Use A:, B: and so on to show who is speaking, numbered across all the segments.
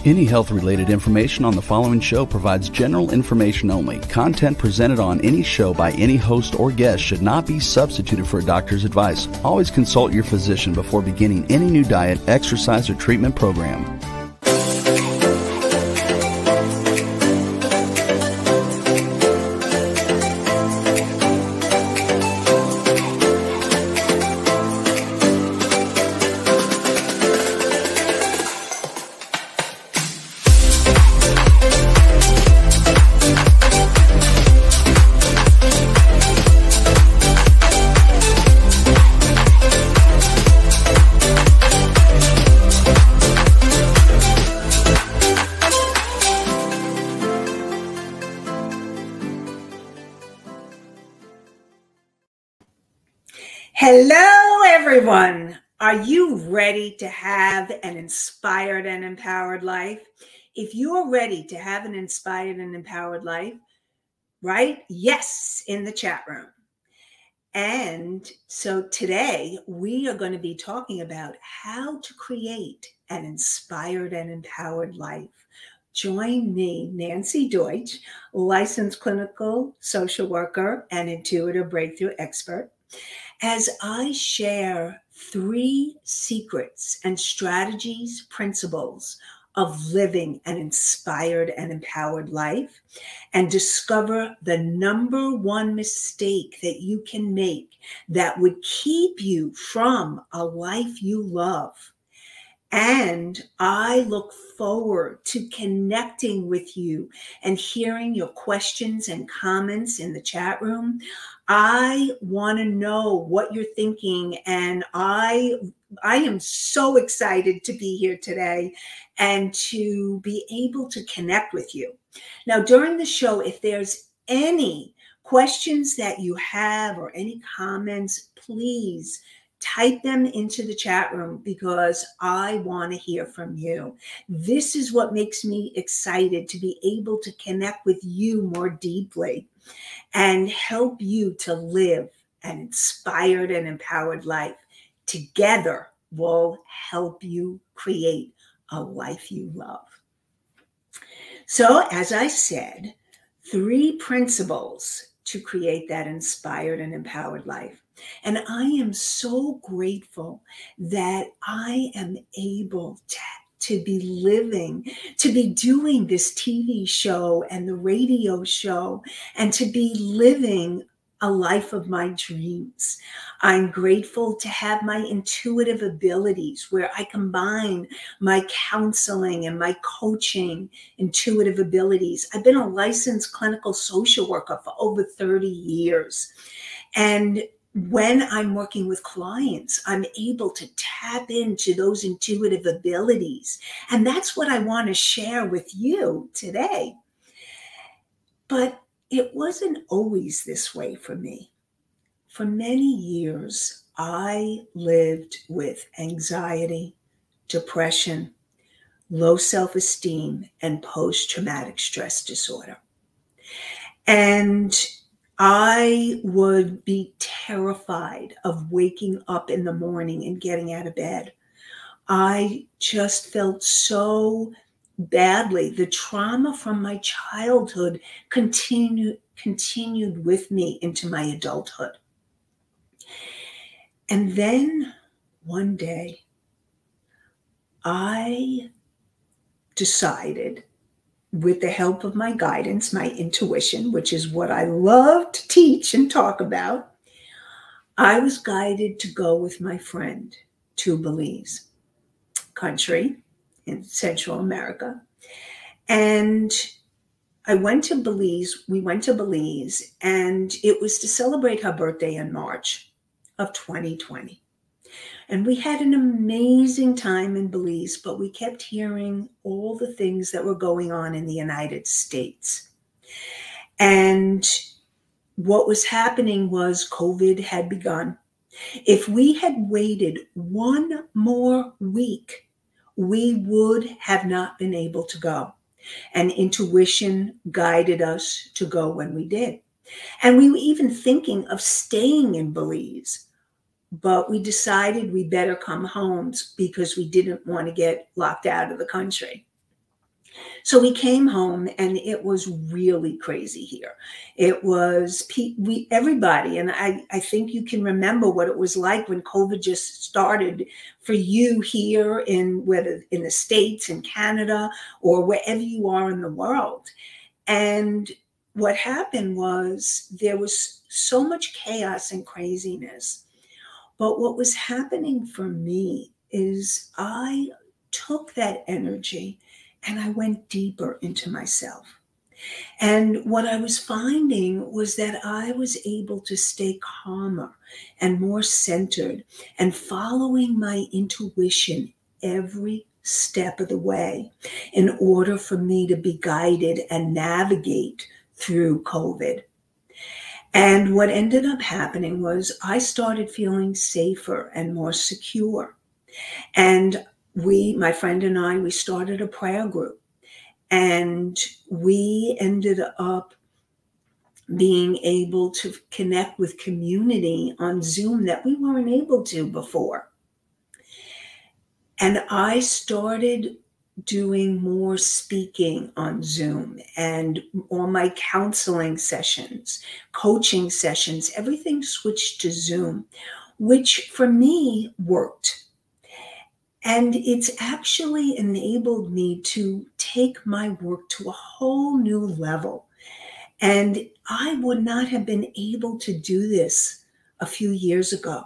A: Any health-related information on the following show provides general information only. Content presented on any show by any host or guest should not be substituted for a doctor's advice. Always consult your physician before beginning any new diet, exercise, or treatment program.
B: Hello, everyone. Are you ready to have an inspired and empowered life? If you are ready to have an inspired and empowered life, write yes in the chat room. And so today we are going to be talking about how to create an inspired and empowered life. Join me, Nanci Deutsch, licensed clinical social worker and intuitive breakthrough expert, as I share 3 secrets and strategies, principles of living an inspired and empowered life, and discover the #1 mistake that you can make that would keep you from a life you love. And I look forward to connecting with you and hearing your questions and comments in the chat room. I want to know what you're thinking, and I am so excited to be here today and to be able to connect with you. Now, during the show, if there's any questions that you have or any comments, please type them into the chat room because I want to hear from you. This is what makes me excited to be able to connect with you more deeply and help you to live an inspired and empowered life. Together, we'll help you create a life you love. So, as I said, 3 principles to create that inspired and empowered life. And I am so grateful that I am able to be living, to be doing this TV show and the radio show, and to be living a life of my dreams. I'm grateful to have my intuitive abilities where I combine my counseling and my coaching intuitive abilities. I've been a licensed clinical social worker for over 30 years. And when I'm working with clients, I'm able to tap into those intuitive abilities. And that's what I want to share with you today. But it wasn't always this way for me. For many years, I lived with anxiety, depression, low self-esteem, and post-traumatic stress disorder. And I would be terrified of waking up in the morning and getting out of bed. I just felt so badly. The trauma from my childhood continued with me into my adulthood. And then one day, I decided, with the help of my guidance, my intuition, which is what I love to teach and talk about, I was guided to go with my friend to Belize, country in Central America. And I went to Belize, we went to Belize, and it was to celebrate her birthday in March of 2020. And we had an amazing time in Belize, but we kept hearing all the things that were going on in the United States. And what was happening was COVID had begun. If we had waited 1 more week, we would have not been able to go. And intuition guided us to go when we did. And we were even thinking of staying in Belize. But we decided we better come home because we didn't want to get locked out of the country. So we came home and it was really crazy here. It was everybody, and I think you can remember what it was like when COVID just started for you here in whether in the States, in Canada, or wherever you are in the world. And what happened was there was so much chaos and craziness. But what was happening for me is I took that energy and I went deeper into myself. And what I was finding was that I was able to stay calmer and more centered and following my intuition every step of the way in order for me to be guided and navigate through COVID. And what ended up happening was I started feeling safer and more secure. And my friend and I, we started a prayer group. And we ended up being able to connect with community on Zoom that we weren't able to before. And I started doing more speaking on Zoom and all my counseling sessions, coaching sessions, everything switched to Zoom, which for me worked. And it's actually enabled me to take my work to a whole new level. And I would not have been able to do this a few years ago.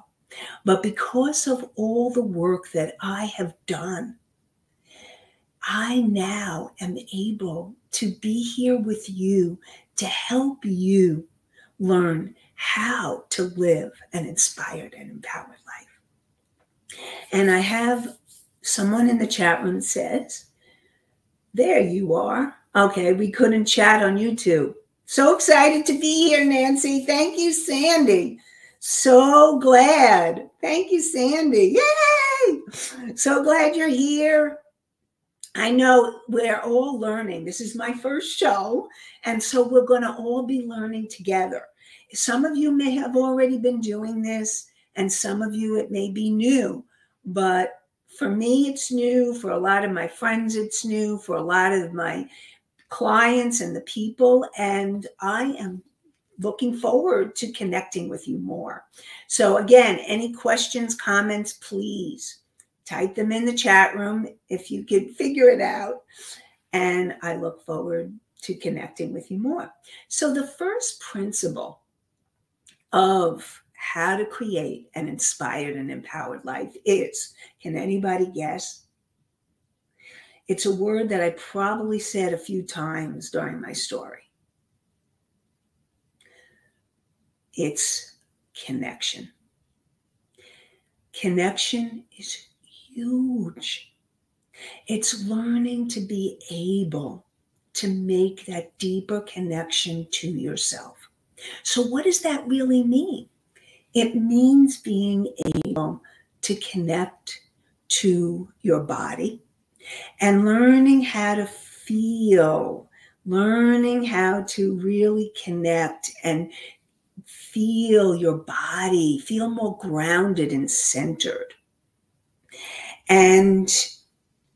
B: But because of all the work that I have done, I now am able to be here with you to help you learn how to live an inspired and empowered life. And I have someone in the chat room says, there you are. Okay, we couldn't chat on YouTube. So excited to be here, Nanci. Thank you, Sandy. So glad. Thank you, Sandy. Yay! So glad you're here. I know we're all learning. This is my first show, and so we're going to all be learning together. Some of you may have already been doing this, and some of you it may be new, but for me it's new. For a lot of my friends it's new. For a lot of my clients and the people, and I am looking forward to connecting with you more. So again, any questions, comments, please type them in the chat room if you could figure it out. And I look forward to connecting with you more. So the first principle of how to create an inspired and empowered life is, can anybody guess? It's a word that I probably said a few times during my story. It's connection. Connection is huge. It's learning to be able to make that deeper connection to yourself. So what does that really mean? It means being able to connect to your body and learning how to feel, learning how to really connect and feel your body, feel more grounded and centered. And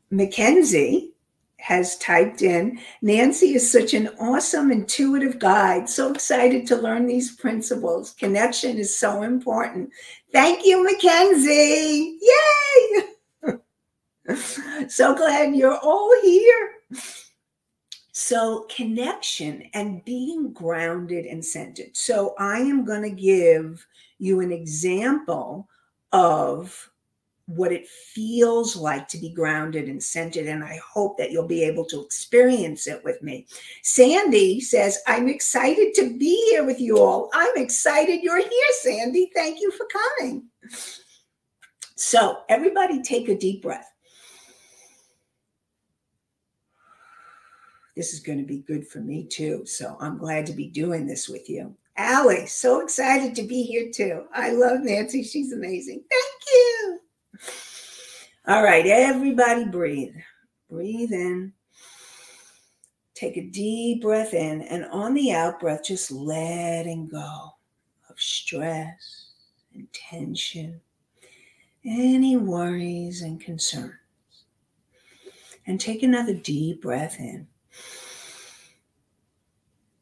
B: Mackenzie has typed in, Nanci is such an awesome intuitive guide. So excited to learn these principles. Connection is so important. Thank you, Mackenzie. Yay! So glad you're all here. So connection and being grounded and centered. So I am going to give you an example of what it feels like to be grounded and centered. And I hope that you'll be able to experience it with me. Sandy says, I'm excited to be here with you all. I'm excited you're here, Sandy. Thank you for coming. So everybody take a deep breath. This is going to be good for me too. So I'm glad to be doing this with you. Allie, so excited to be here too. I love Nanci. She's amazing. Thank you. All right, everybody breathe. Breathe in. Take a deep breath in, and on the out breath, just letting go of stress and tension, any worries and concerns. And take another deep breath in.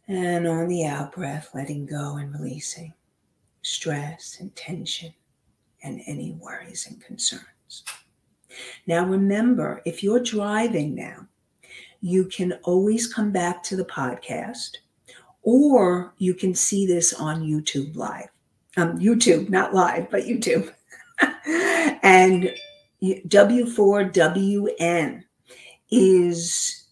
B: And on the out breath, letting go and releasing stress and tension and any worries and concerns. Now remember, if you're driving now, you can always come back to the podcast, or you can see this on YouTube live. YouTube, not live, but YouTube. And W4WN is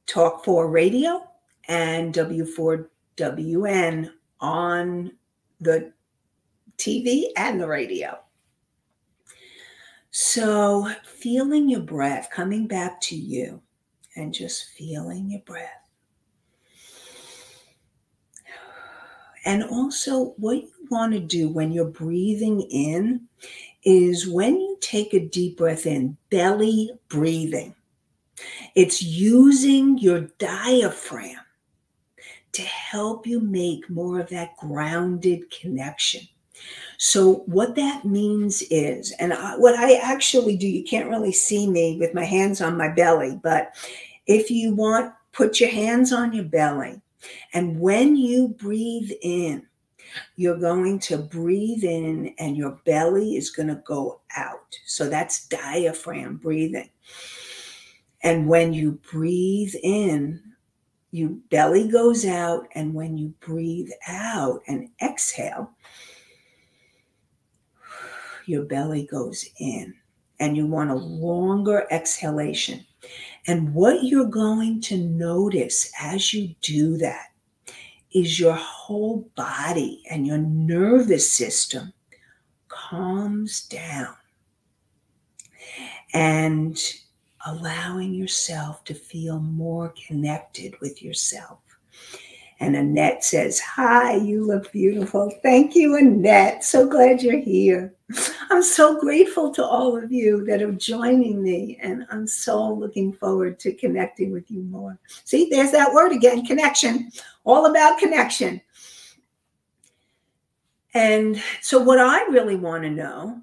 B: Talk 4 Radio, and W4WN on the TV and the radio. So feeling your breath, coming back to you and just feeling your breath. And also what you want to do when you're breathing in is when you take a deep breath in, belly breathing. It's using your diaphragm to help you make more of that grounded connection. So what that means is, and what I actually do, you can't really see me with my hands on my belly, but if you want, put your hands on your belly. And when you breathe in, you're going to breathe in and your belly is going to go out. So that's diaphragm breathing. And when you breathe in, your belly goes out. And when you breathe out and exhale, your belly goes in. And you want a longer exhalation. And what you're going to notice as you do that is your whole body and your nervous system calms down, and allowing yourself to feel more connected with yourself. And Annette says, hi, you look beautiful. Thank you, Annette. So glad you're here. I'm so grateful to all of you that are joining me, and I'm so looking forward to connecting with you more. See, there's that word again, connection, all about connection. And so what I really want to know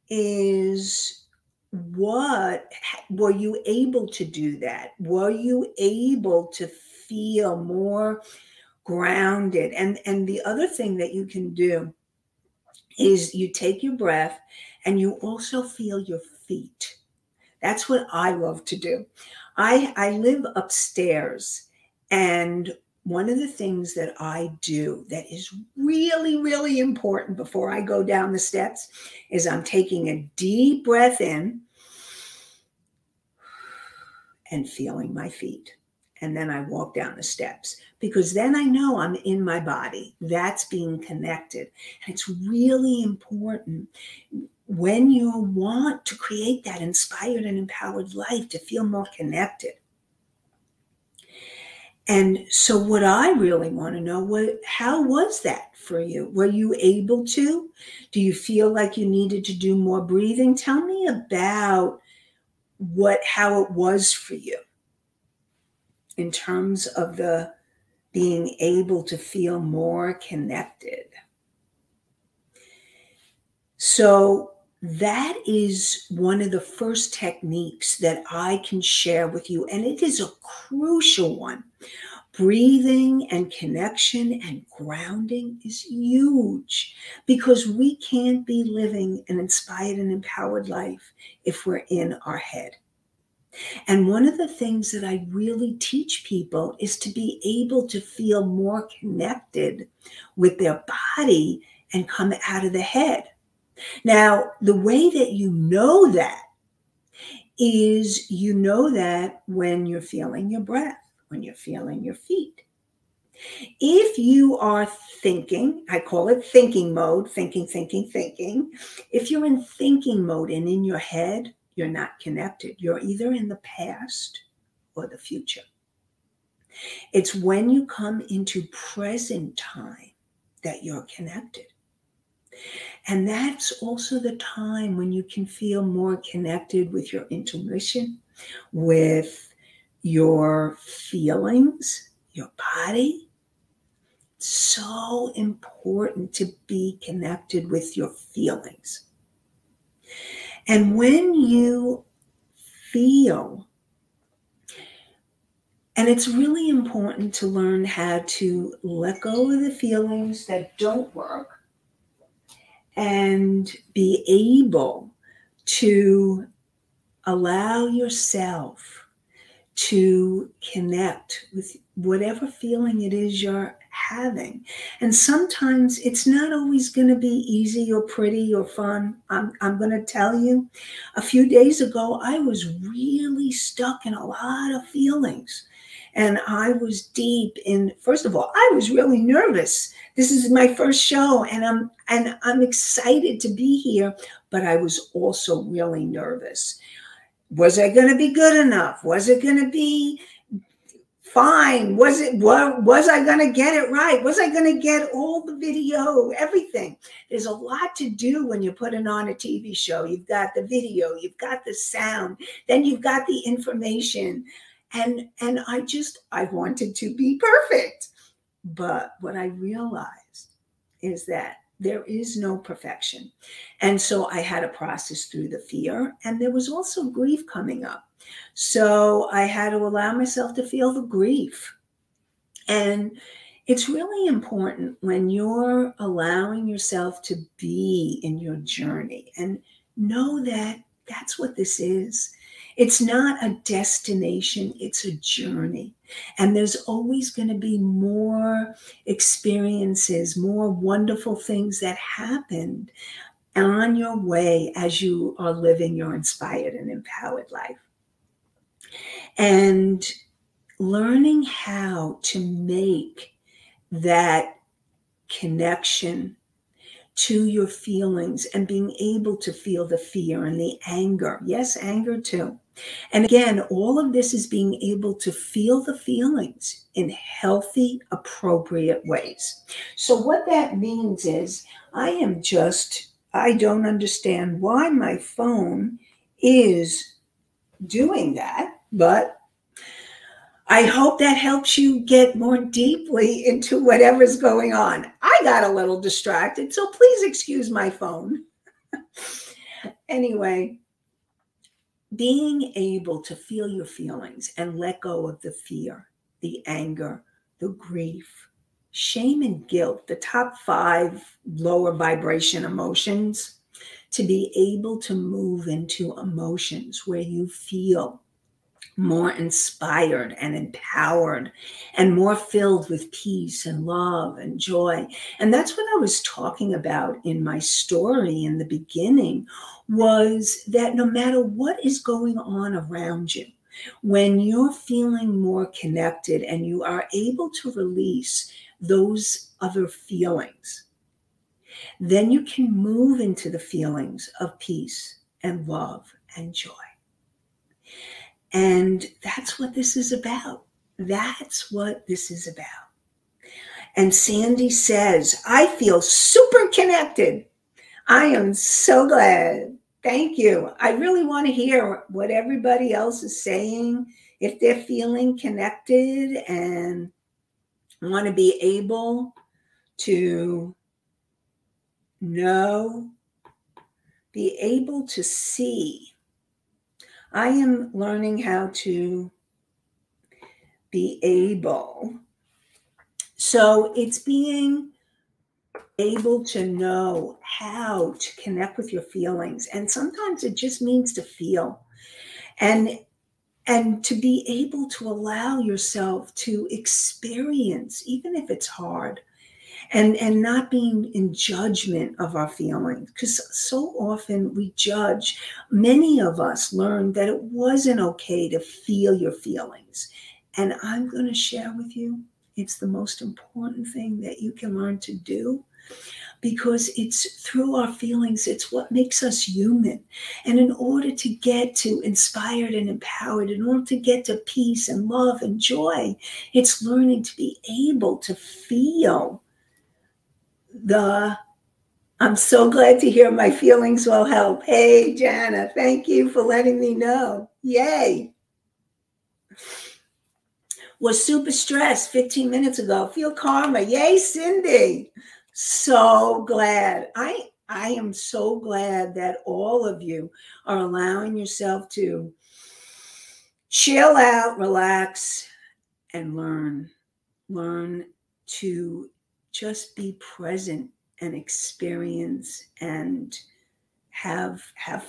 B: is, what were you able to do that? Were you able to feel more grounded? And the other thing that you can do is you take your breath and you also feel your feet. That's what I love to do. I live upstairs, and one of the things that I do that is really, really important before I go down the steps is I'm taking a deep breath in and feeling my feet. And then I walk down the steps, because then I know I'm in my body. That's being connected. And it's really important when you want to create that inspired and empowered life to feel more connected. And so what I really want to know, how was that for you? Were you able to? Do you feel like you needed to do more breathing? Tell me about how it was for you in terms of the being able to feel more connected. So that is one of the first techniques that I can share with you, and it is a crucial one. Breathing and connection and grounding is huge, because we can't be living an inspired and empowered life if we're in our head. And one of the things that I really teach people is to be able to feel more connected with their body and come out of the head. Now, the way that you know that is you know that when you're feeling your breath, when you're feeling your feet. If you are thinking, I call it thinking mode, thinking. If you're in thinking mode and in your head, you're not connected. You're either in the past or the future. It's when you come into present time that you're connected. And that's also the time when you can feel more connected with your intuition, with your feelings, your body. It's so important to be connected with your feelings. And when you feel And it's really important to learn how to let go of the feelings that don't work and be able to allow yourself to connect with whatever feeling it is you're having. And sometimes it's not always going to be easy or pretty or fun. I'm going to tell you, a few days ago, I was really stuck in a lot of feelings. And I was deep in, first of all, I was really nervous. This is my first show, and I'm excited to be here, but I was also really nervous. Was I going to be good enough? Was it going to be fine? Was I going to get it right? Was I going to get all the video, everything? There's a lot to do when you're putting on a TV show. You've got the video, you've got the sound, then you've got the information. And I wanted to be perfect. But what I realized is that there is no perfection. And so I had to process through the fear, and there was also grief coming up. So I had to allow myself to feel the grief. And it's really important when you're allowing yourself to be in your journey and know that that's what this is. It's not a destination, it's a journey. And there's always going to be more experiences, more wonderful things that happen on your way as you are living your inspired and empowered life. And learning how to make that connection to your feelings and being able to feel the fear and the anger. Yes, anger too. And again, all of this is being able to feel the feelings in healthy, appropriate ways. So what that means is I don't understand why my phone is doing that, but I hope that helps you get more deeply into whatever's going on. I got a little distracted, so please excuse my phone. Anyway, being able to feel your feelings and let go of the fear, the anger, the grief, shame and guilt, the top 5 lower vibration emotions, to be able to move into emotions where you feel more inspired and empowered and more filled with peace and love and joy. And that's what I was talking about in my story in the beginning, was that no matter what is going on around you, when you're feeling more connected and you are able to release those other feelings, then you can move into the feelings of peace and love and joy. And that's what this is about. That's what this is about. And Sandy says, I feel super connected. I am so glad. Thank you. I really want to hear what everybody else is saying, if they're feeling connected and want to be able to know, be able to see. I am learning how to be able. So it's being able to know how to connect with your feelings. And sometimes it just means to feel and to be able to allow yourself to experience, even if it's hard, and not being in judgment of our feelings, because so often we judge. Many of us learned that it wasn't okay to feel your feelings. And I'm going to share with you, it's the most important thing that you can learn to do, because it's through our feelings, it's what makes us human. And in order to get to inspired and empowered, in order to get to peace and love and joy, it's learning to be able to feel I'm so glad to hear my feelings will help. Hey, Jana, thank you for letting me know. Yay. Was super stressed 15 minutes ago. Feel calmer. Yay, Cindy. So glad. I am so glad that all of you are allowing yourself to chill out, relax, and learn to just be present and experience and have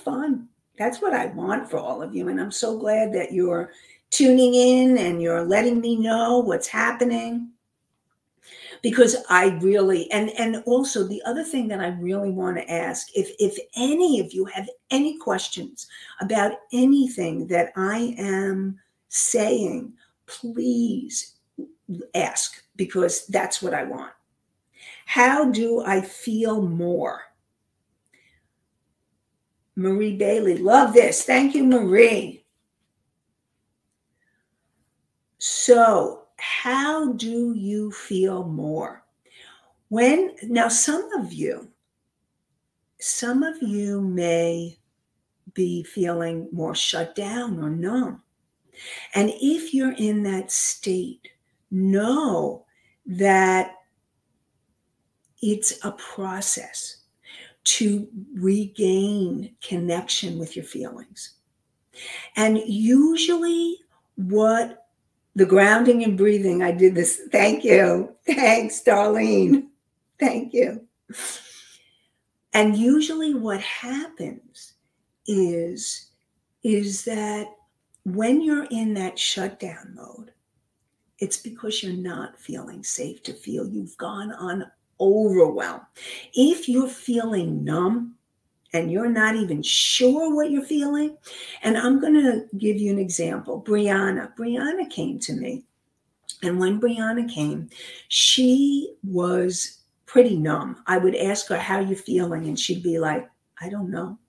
B: fun. That's what I want for all of you. And I'm so glad that you're tuning in and you're letting me know what's happening. Because I really, and also the other thing that I really want to ask, if any of you have any questions about anything that I am saying, please ask, because that's what I want. How do I feel more? Marie Bailey, love this. Thank you, Marie. So, how do you feel more? Now, some of you may be feeling more shut down or numb. And if you're in that state, know that it's a process to regain connection with your feelings. And usually what the grounding and breathing, I did this. Thank you. Thanks, Darlene. Thank you. And usually what happens is that when you're in that shutdown mode, it's because you're not feeling safe to feel. You've gone on overwhelm. If you're feeling numb and you're not even sure what you're feeling, and I'm going to give you an example. Brianna came to me. And when Brianna came, she was pretty numb. I would ask her, how you feeling? And she'd be like, I don't know.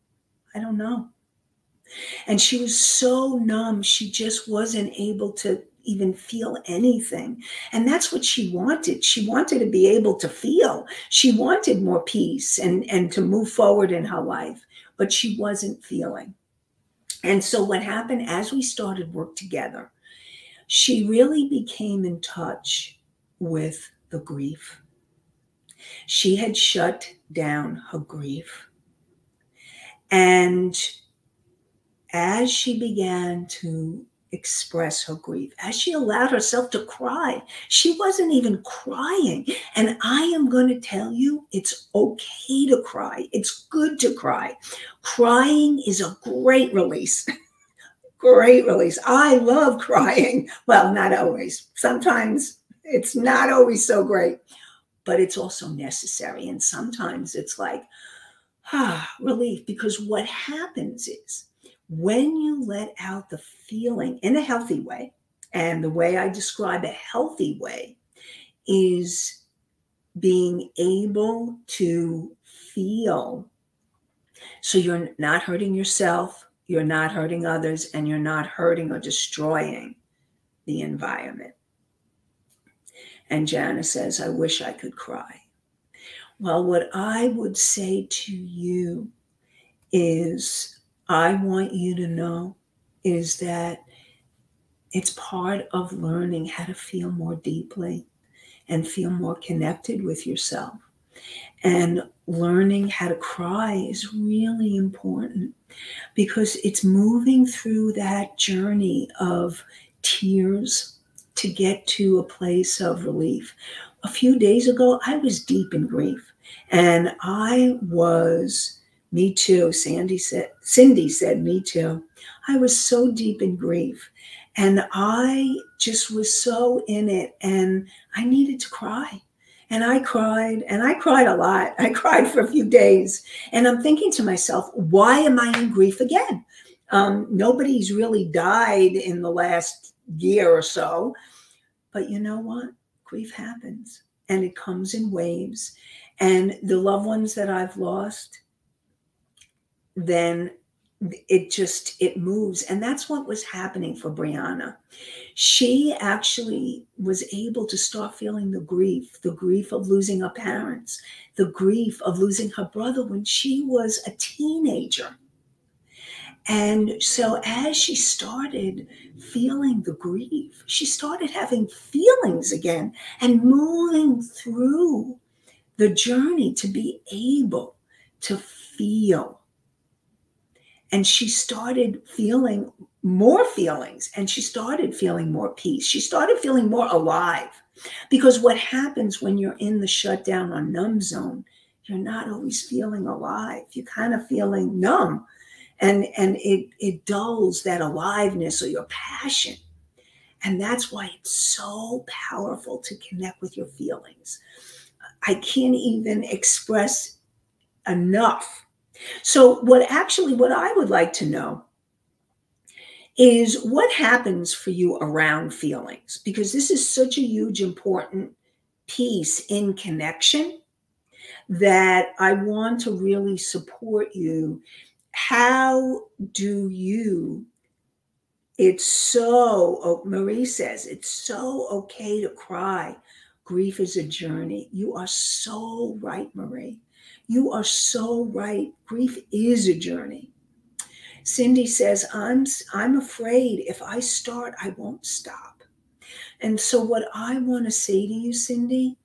B: And she was so numb, she just wasn't able to even feel anything. And that's what she wanted. She wanted to be able to feel. She wanted more peace and to move forward in her life, but she wasn't feeling. And so what happened as we started work together, she really became in touch with the grief. She had shut down her grief. And as she began to express her grief, as she allowed herself to cry, she wasn't even crying. And I am going to tell you, it's okay to cry. It's good to cry. Crying is a great release. Great release. I love crying. Well, not always. Sometimes it's not always so great, but it's also necessary. And sometimes it's like, relief, because what happens is when you let out the feeling in a healthy way, and the way I describe a healthy way is being able to feel. So you're not hurting yourself, you're not hurting others, and you're not hurting or destroying the environment. And Janice says, I wish I could cry. Well, what I would say to you is, I want you to know is that it's part of learning how to feel more deeply and feel more connected with yourself. And learning how to cry is really important because it's moving through that journey of tears to get to a place of relief. A few days ago, I was deep in grief, and me too. Cindy said, me too. I was so deep in grief, and I just was so in it, and I needed to cry. And I cried a lot. I cried for a few days, and I'm thinking to myself, why am I in grief again? Nobody's really died in the last year or so, but you know what? Grief happens, and it comes in waves. And the loved ones that I've lost, then it moves. And that's what was happening for Brianna. She actually was able to start feeling the grief of losing her parents, the grief of losing her brother when she was a teenager. And so as she started feeling the grief, she started having feelings again and moving through the journey to be able to feel. And she started feeling more feelings, and she started feeling more peace. She started feeling more alive, because what happens when you're in the shutdown or numb zone, you're not always feeling alive. You're kind of feeling numb, and it dulls that aliveness or your passion. And that's why it's so powerful to connect with your feelings. I can't even express enough. So what I would like to know is what happens for you around feelings, because this is such a huge, important piece in connection that I want to really support you. How do you, Marie says, it's so okay to cry. Grief is a journey. You are so right, Marie. You are so right. Grief is a journey. Cindy says, I'm afraid if I start, I won't stop. And so what I want to say to you, Cindy,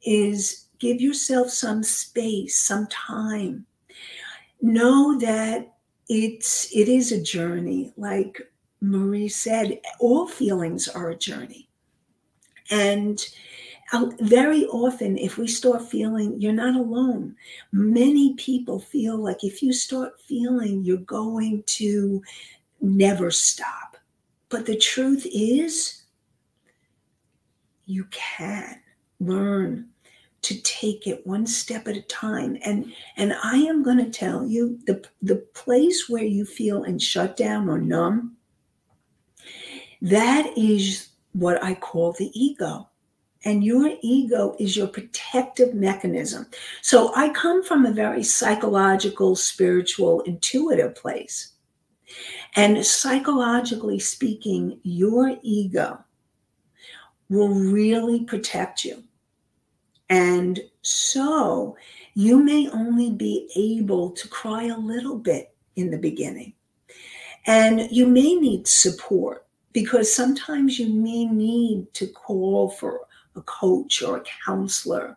B: is give yourself some space, some time. Know that it is a journey. Like Marie said, all feelings are a journey. And very often, if we start feeling, you're not alone. Many people feel like if you start feeling, you're going to never stop. But the truth is, you can learn to take it one step at a time. And I am going to tell you, the place where you feel in shutdown or numb, that is what I call the ego. And your ego is your protective mechanism. So I come from a very psychological, spiritual, intuitive place. And psychologically speaking, your ego will really protect you. And so you may only be able to cry a little bit in the beginning. And you may need support, because sometimes you may need to call for a coach or a counselor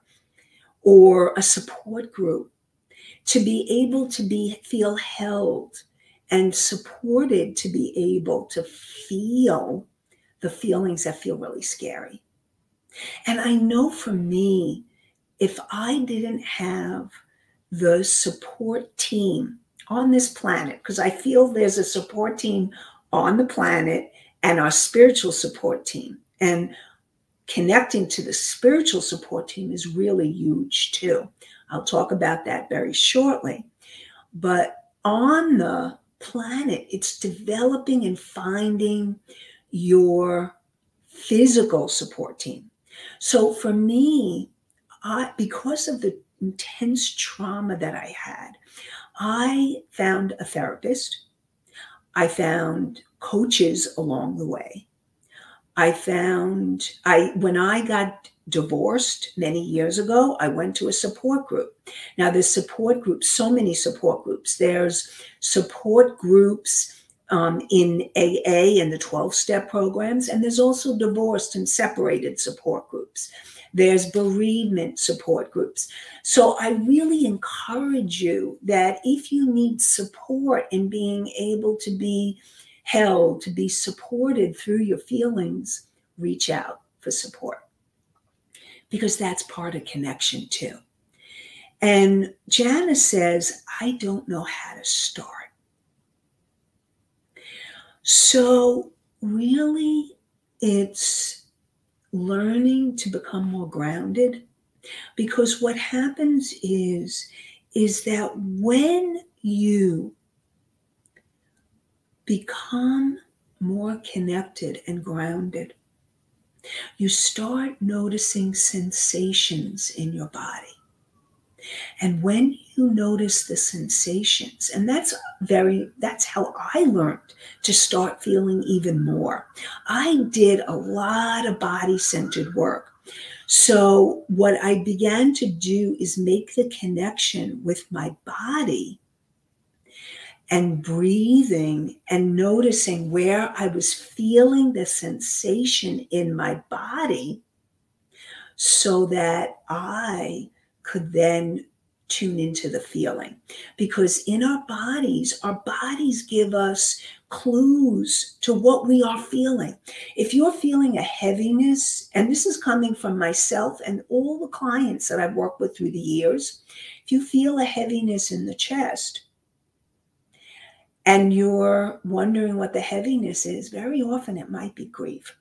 B: or a support group to be able to feel held and supported, to be able to feel the feelings that feel really scary. And I know for me, if I didn't have the support team on this planet, because I feel there's a support team on the planet and our spiritual support team, and connecting to the spiritual support team is really huge too. I'll talk about that very shortly. But on the planet, it's developing and finding your physical support team. So for me, because of the intense trauma that I had, I found a therapist. I found coaches along the way. When I got divorced many years ago, I went to a support group. Now there's support groups, so many support groups. There's support groups in AA and the 12-step programs, and there's also divorced and separated support groups. There's bereavement support groups. So I really encourage you that if you need support in being able to be held, to be supported through your feelings, reach out for support, because that's part of connection too. And Janice says, I don't know how to start. So really, it's learning to become more grounded, because what happens is that when you become more connected and grounded, you start noticing sensations in your body. And when you notice the sensations, and that's how I learned to start feeling even more. I did a lot of body-centered work. So what I began to do is make the connection with my body and breathing and noticing where I was feeling the sensation in my body, so that I could then tune into the feeling, because in our bodies give us clues to what we are feeling. If you're feeling a heaviness, and this is coming from myself and all the clients that I've worked with through the years, if you feel a heaviness in the chest and you're wondering what the heaviness is, very often it might be grief.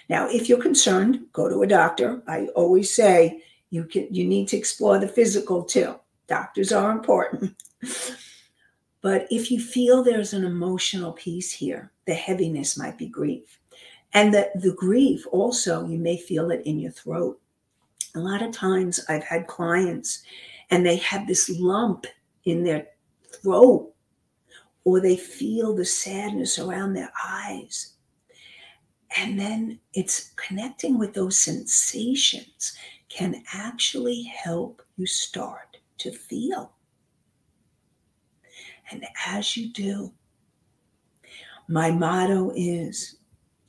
B: Now, if you're concerned, go to a doctor. I always say you need to explore the physical too. Doctors are important. But if you feel there's an emotional piece here, the heaviness might be grief. And the grief also, you may feel it in your throat. A lot of times I've had clients and they have this lump in their throat, or they feel the sadness around their eyes. And then it's connecting with those sensations can actually help you start to feel. And as you do, my motto is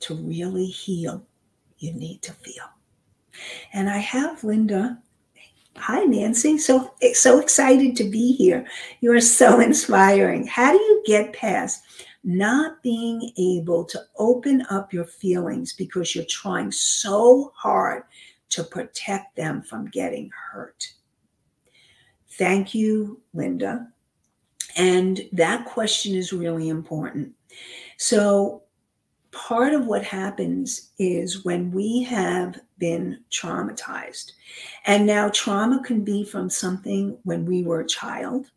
B: to really heal, you need to feel. And I have Linda. Hi, Nanci. So excited to be here. You are so inspiring. How do you get past not being able to open up your feelings because you're trying so hard to protect them from getting hurt? Thank you, Linda. And that question is really important. So part of what happens is when we have been traumatized, and now trauma can be from something when we were a child,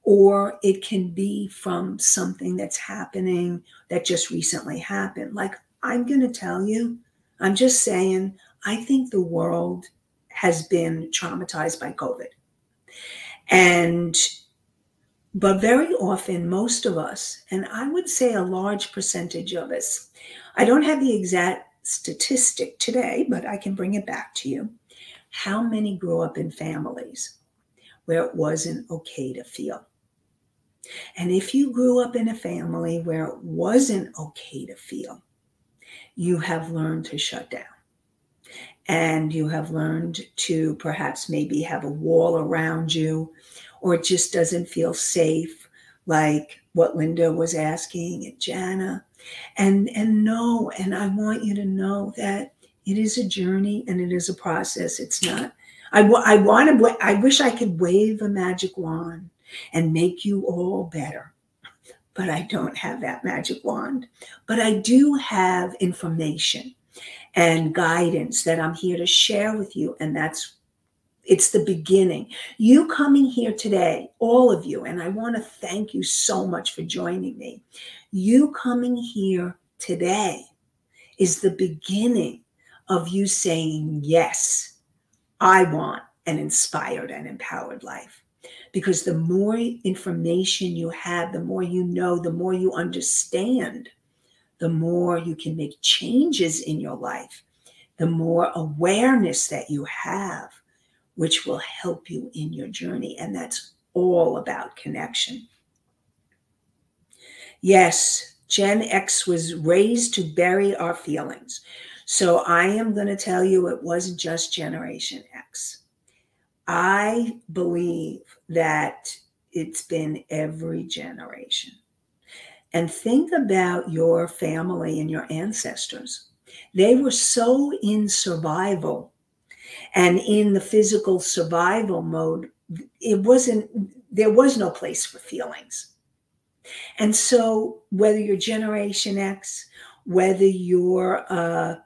B: or it can be from something that's happening that just recently happened. Like, I'm going to tell you, I'm just saying, I think the world has been traumatized by COVID. But very often, most of us, and I would say a large percentage of us, I don't have the exact statistic today, but I can bring it back to you. How many grew up in families where it wasn't okay to feel? And if you grew up in a family where it wasn't okay to feel, you have learned to shut down. And you have learned to perhaps maybe have a wall around you, or it just doesn't feel safe, like what Linda was asking and Jana. And I want you to know that it is a journey and it is a process. It's not, I wish I could wave a magic wand and make you all better, but I don't have that magic wand. But I do have information and guidance that I'm here to share with you. And it's the beginning. You coming here today, all of you, and I want to thank you so much for joining me. You coming here today is the beginning of you saying, yes, I want an inspired and empowered life. Because the more information you have, the more you know, the more you understand, the more you can make changes in your life, the more awareness that you have, which will help you in your journey. And that's all about connection. Yes, Gen X was raised to bury our feelings. So I am going to tell you, it wasn't just Generation X. I believe that it's been every generation. And think about your family and your ancestors. They were so in survival and in the physical survival mode, there was no place for feelings. And so whether you're Generation X, whether you're a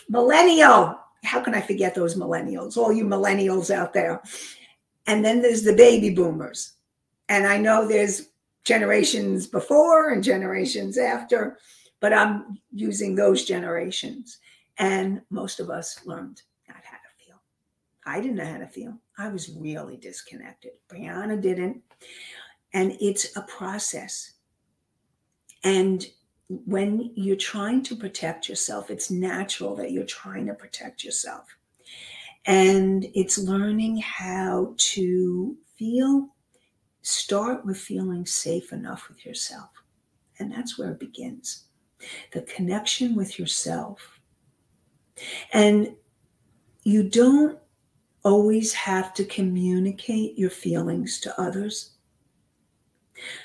B: millennial, how can I forget those millennials, all you millennials out there? And then there's the baby boomers. And I know there's generations before and generations after, but I'm using those generations. And most of us learned not how to feel. I didn't know how to feel. I was really disconnected. Brianna didn't. And it's a process. And when you're trying to protect yourself, it's natural that you're trying to protect yourself. And it's learning how to feel. Start with feeling safe enough with yourself. And that's where it begins. The connection with yourself. And you don't always have to communicate your feelings to others.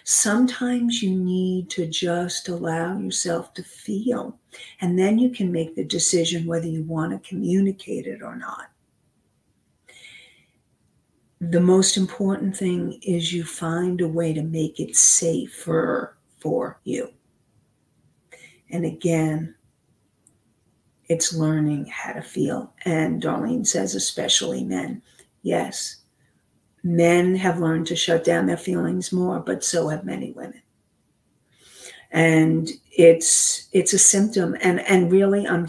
B: Sometimes you need to just allow yourself to feel, and then you can make the decision whether you want to communicate it or not. The most important thing is you find a way to make it safer for you. And again, it's learning how to feel. And Darlene says, especially men. Yes, men have learned to shut down their feelings more, but so have many women. And it's a symptom. And really, I'm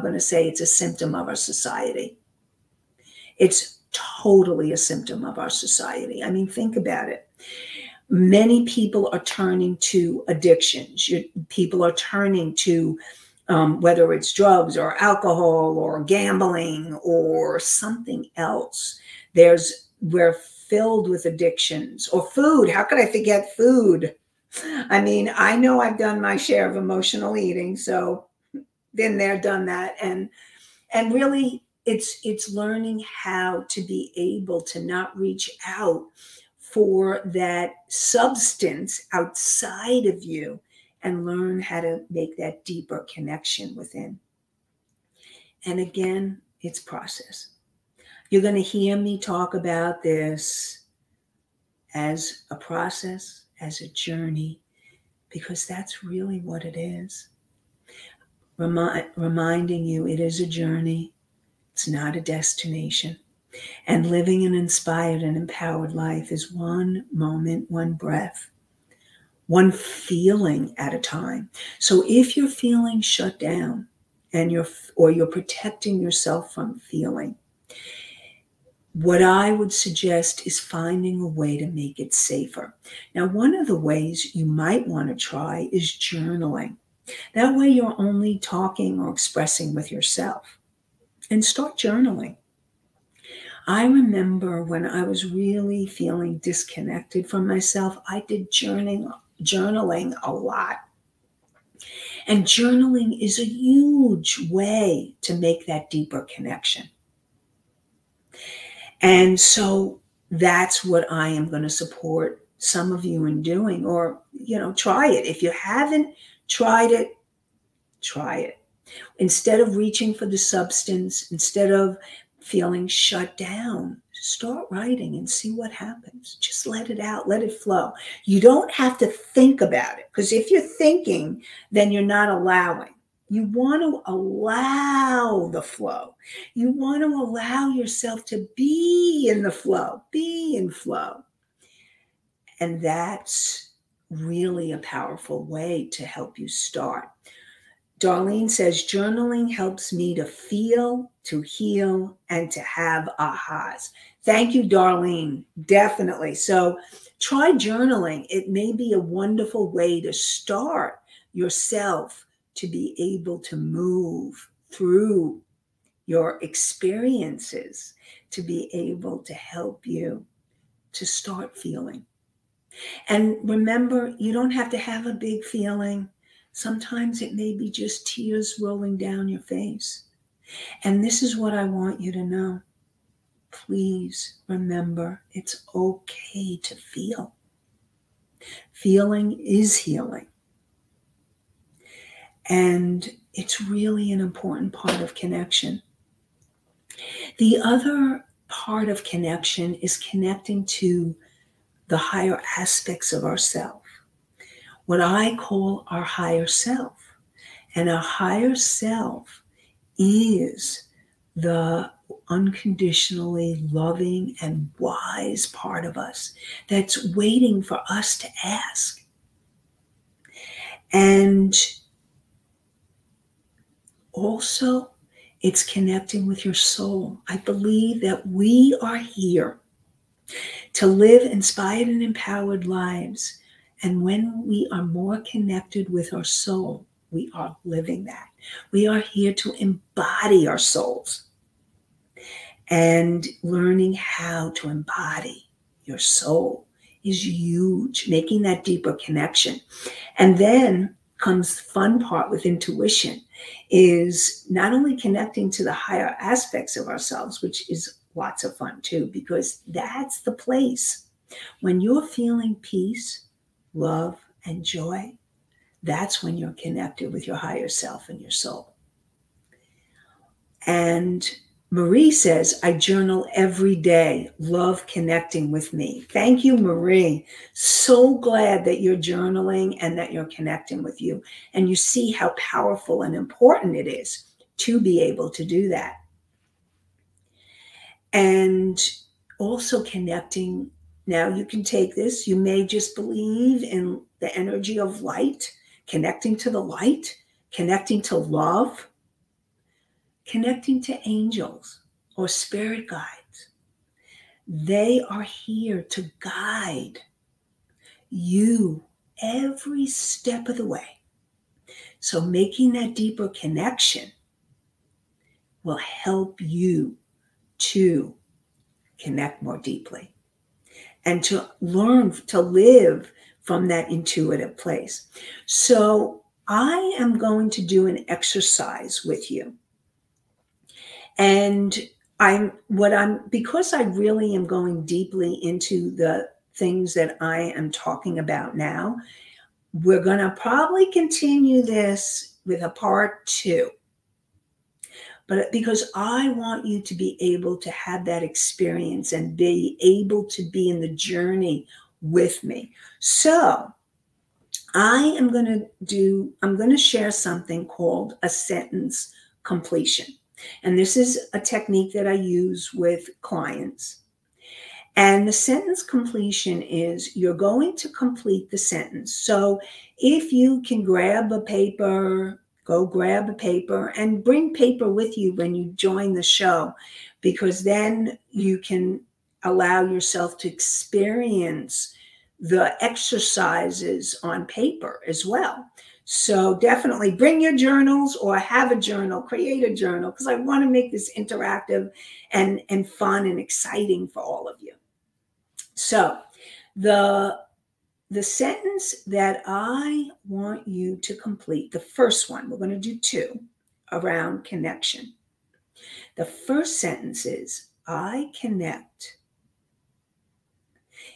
B: going to say it's a symptom of our society. It's totally a symptom of our society. I mean, think about it. Many people are turning to addictions. People are turning to whether it's drugs or alcohol or gambling or something else. We're filled with addictions. Or food. How could I forget food? I mean, I know I've done my share of emotional eating, so been there, done that. And really, it's learning how to be able to not reach out for that substance outside of you and learn how to make that deeper connection within. And again, it's process. You're going to hear me talk about this as a process, as a journey, because that's really what it is. Reminding you it is a journey. It's not a destination. And living an inspired and empowered life is one moment, one breath, one feeling at a time. So if you're feeling shut down and you're protecting yourself from feeling, what I would suggest is finding a way to make it safer. Now, one of the ways you might want to try is journaling. That way you're only talking or expressing with yourself. And start journaling. I remember when I was really feeling disconnected from myself, I did journaling a lot. And journaling is a huge way to make that deeper connection. And so that's what I am going to support some of you in doing, or, try it. If you haven't tried it, try it. Instead of reaching for the substance, instead of feeling shut down, start writing and see what happens. Just let it out, let it flow. You don't have to think about it, because if you're thinking, then you're not allowing. You want to allow the flow. You want to allow yourself to be in the flow, be in flow. And that's really a powerful way to help you start. Darlene says, journaling helps me to feel, to heal, and to have ahas. Thank you, Darlene. Definitely. So try journaling. It may be a wonderful way to start yourself to be able to move through your experiences, to be able to help you to start feeling. And remember, you don't have to have a big feeling. Sometimes it may be just tears rolling down your face. And this is what I want you to know. Please remember, it's okay to feel. Feeling is healing. And it's really an important part of connection. The other part of connection is connecting to the higher aspects of ourselves. What I call our higher self. And our higher self is the unconditionally loving and wise part of us that's waiting for us to ask. And also, it's connecting with your soul. I believe that we are here to live inspired and empowered lives. And when we are more connected with our soul, we are living that. We are here to embody our souls. And learning how to embody your soul is huge, making that deeper connection. And then comes the fun part with intuition, is not only connecting to the higher aspects of ourselves, which is lots of fun too, because that's the place. When you're feeling peace, love, and joy, that's when you're connected with your higher self and your soul. And Marie says, I journal every day. Love connecting with me. Thank you, Marie. So glad that you're journaling and that you're connecting with you. And you see how powerful and important it is to be able to do that. And also connecting. Now you can take this. You may just believe in the energy of light, connecting to the light, connecting to love, connecting to angels or spirit guides. They are here to guide you every step of the way. So making that deeper connection will help you to connect more deeply and to learn to live from that intuitive place. So I am going to do an exercise with you. And because I really am going deeply into the things that I am talking about now, we're going to probably continue this with a part 2. But because I want you to be able to have that experience and be able to be in the journey with me. So I'm going to share something called a sentence completion. And this is a technique that I use with clients. And the sentence completion is you're going to complete the sentence. So if you can grab a paper, go grab a paper and bring paper with you when you join the show, because then you can allow yourself to experience the exercises on paper as well. So definitely bring your journals or have a journal, create a journal, because I want to make this interactive and fun and exciting for all of you. So the sentence that I want you to complete, the first one, we're going to do 2 around connection. The first sentence is, I connect.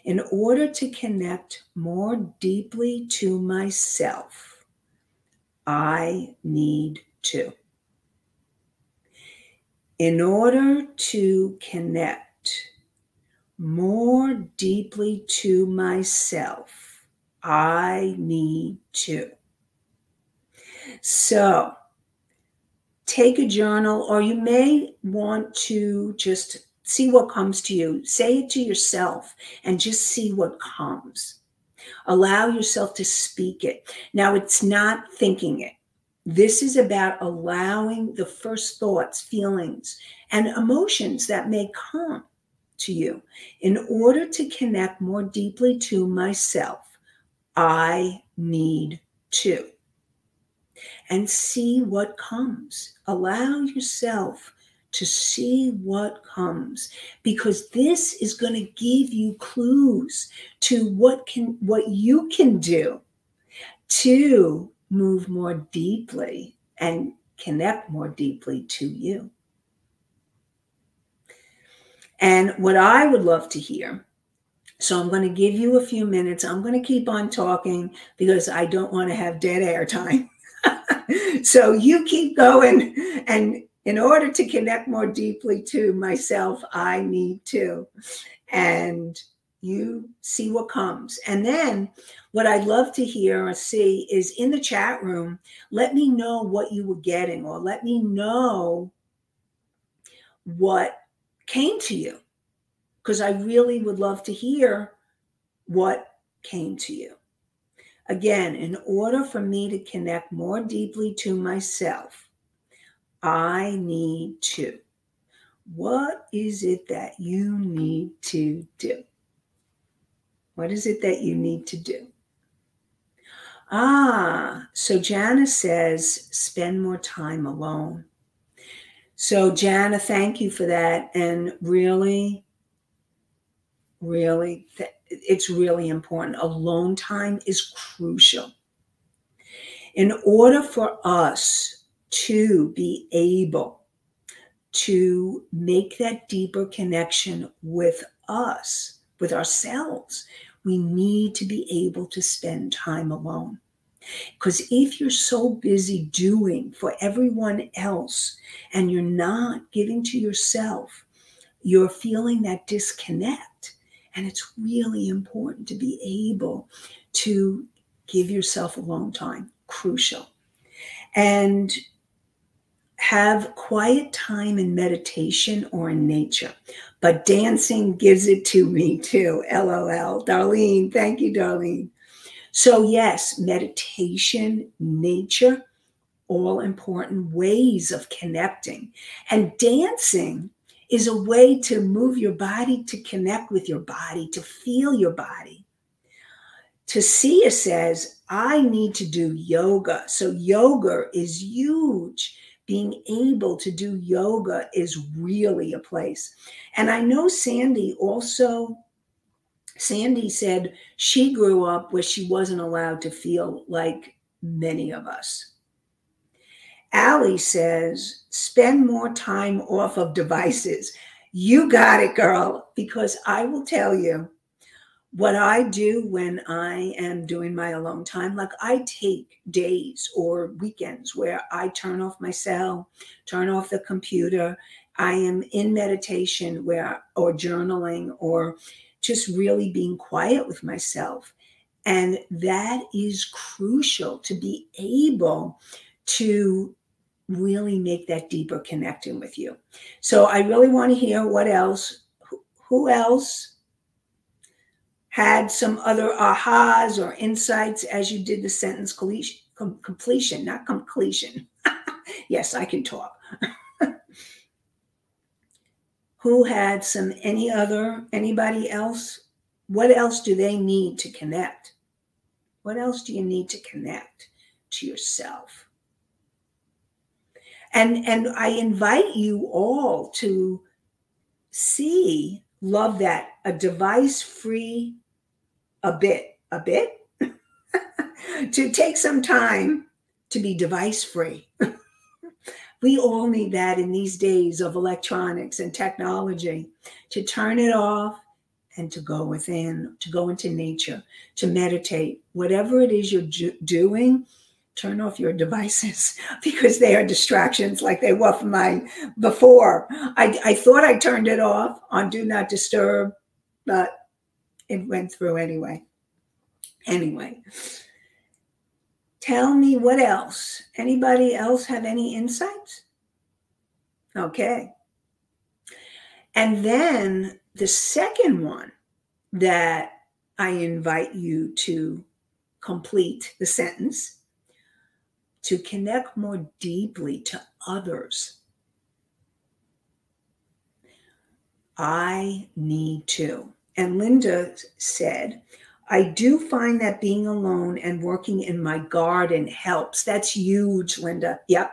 B: In order to connect more deeply to myself, I need to. In order to connect more deeply to myself, I need to. So take a journal, or you may want to just see what comes to you. Say it to yourself and just see what comes. Allow yourself to speak it. Now, it's not thinking it. This is about allowing the first thoughts, feelings, and emotions that may come to you. In order to connect more deeply to myself, I need to. And see what comes. Allow yourself to see what comes, because this is going to give you clues to what you can do to move more deeply and connect more deeply to you. And what I would love to hear, so I'm going to give you a few minutes. I'm going to keep on talking because I don't want to have dead air time. So you keep going, and in order to connect more deeply to myself, I need to. And you see what comes. And then what I'd love to hear or see is in the chat room, let me know what you were getting, or let me know what came to you, because I really would love to hear what came to you. Again, in order for me to connect more deeply to myself, I need to. What is it that you need to do? What is it that you need to do? So Jana says, spend more time alone. So Jana, thank you for that. And really, it's really important. Alone time is crucial. In order for us to be able to make that deeper connection with us, with ourselves, we need to be able to spend time alone. Because if you're so busy doing for everyone else and you're not giving to yourself, you're feeling that disconnect. And it's really important to be able to give yourself alone time, crucial. And have quiet time in meditation or in nature. But dancing gives it to me too, LOL. Darlene, thank you, Darlene. So yes, meditation, nature, all important ways of connecting. And dancing is a way to move your body, to connect with your body, to feel your body. Tasia says, I need to do yoga. So yoga is huge. Being able to do yoga is really a place. And I know Sandy said she grew up where she wasn't allowed to feel like many of us. Allie says, spend more time off of devices. You got it, girl, because I will tell you what I do when I am doing my alone time. Like I take days or weekends where I turn off my cell, turn off the computer. I am in meditation or journaling or just really being quiet with myself. And that is crucial to be able to really make that deeper connection with you. So I really want to hear what else, who else had some other ahas or insights as you did the sentence completion, not completion. Yes, I can talk. Who had anybody else? What else do they need to connect? What else do you need to connect to yourself? And I invite you all to love that, a device-free, a bit, to take some time to be device-free. We all need that in these days of electronics and technology, to turn it off and to go within, to go into nature, to meditate. Whatever it is you're doing, turn off your devices because they are distractions like they were for mine before. I thought I turned it off on Do Not Disturb, but it went through anyway. Anyway, tell me what else. Anybody else have any insights? Okay. And then the second one that I invite you to complete the sentence, to connect more deeply to others. I need to. And Linda said, I do find that being alone and working in my garden helps. That's huge, Linda. Yep,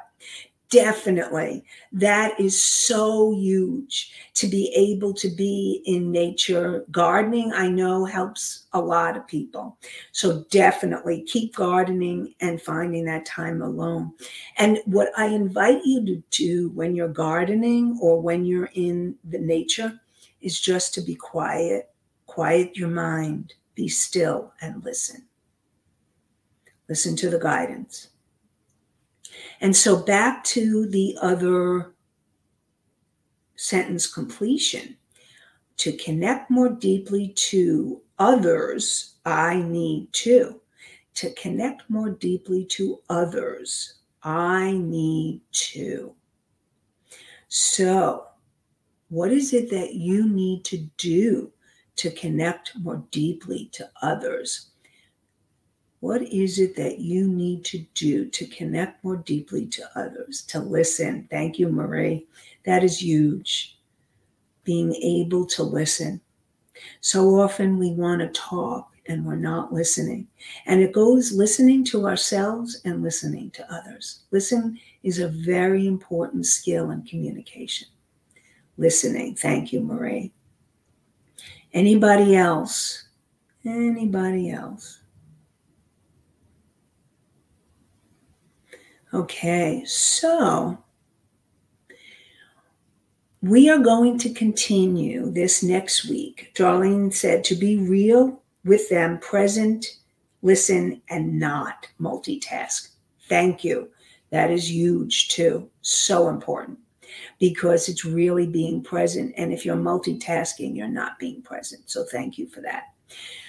B: definitely. That is so huge to be able to be in nature. Gardening, I know, helps a lot of people. So definitely keep gardening and finding that time alone. And what I invite you to do when you're gardening or when you're in the nature is just to be quiet, quiet your mind, be still and listen. Listen to the guidance. And so back to the other sentence completion. To connect more deeply to others, I need to. To connect more deeply to others, I need to. So, what is it that you need to do to connect more deeply to others? What is it that you need to do to connect more deeply to others? To listen. Thank you, Marie. That is huge. Being able to listen. So often we want to talk and we're not listening. And it goes listening to ourselves and listening to others. Listen is a very important skill in communication. Listening. Thank you, Marie. Anybody else? Anybody else? Okay, so We are going to continue this next week. Darlene said to be real with them, present, listen, and not multitask. Thank you. That is huge too. So important, because it's really being present. And if you're multitasking, you're not being present. So thank you for that.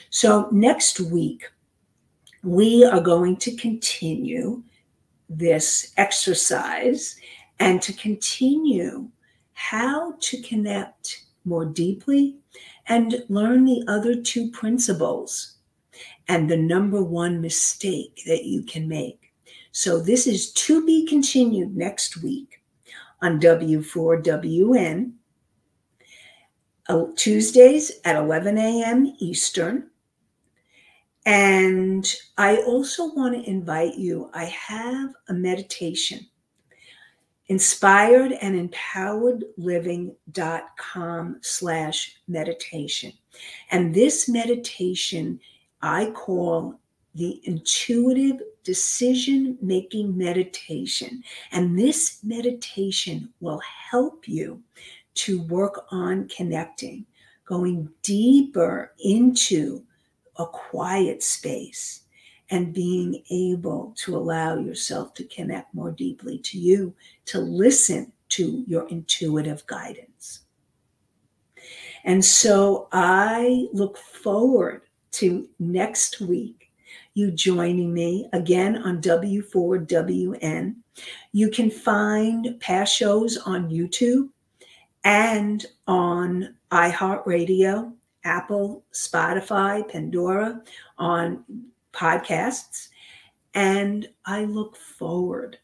B: So next week, we are going to continue this exercise and to continue how to connect more deeply and learn the other two principles and the number one mistake that you can make. So this is to be continued next week on W4WN, Tuesdays at 11 a.m. Eastern. And I also want to invite you, I have a meditation, inspiredandempoweredliving.com/meditation. And this meditation I call the intuitive decision-making meditation. And this meditation will help you to work on connecting, going deeper into a quiet space and being able to allow yourself to connect more deeply to you, to listen to your intuitive guidance. And so I look forward to next week, you joining me again on W4WN. You can find past shows on YouTube and on iHeartRadio, Apple, Spotify, Pandora, on podcasts. And I look forward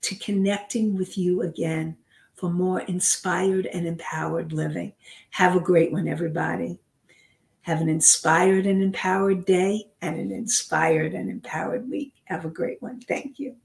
B: to connecting with you again for more inspired and empowered living. Have a great one, everybody. Have an inspired and empowered day and an inspired and empowered week. Have a great one. Thank you.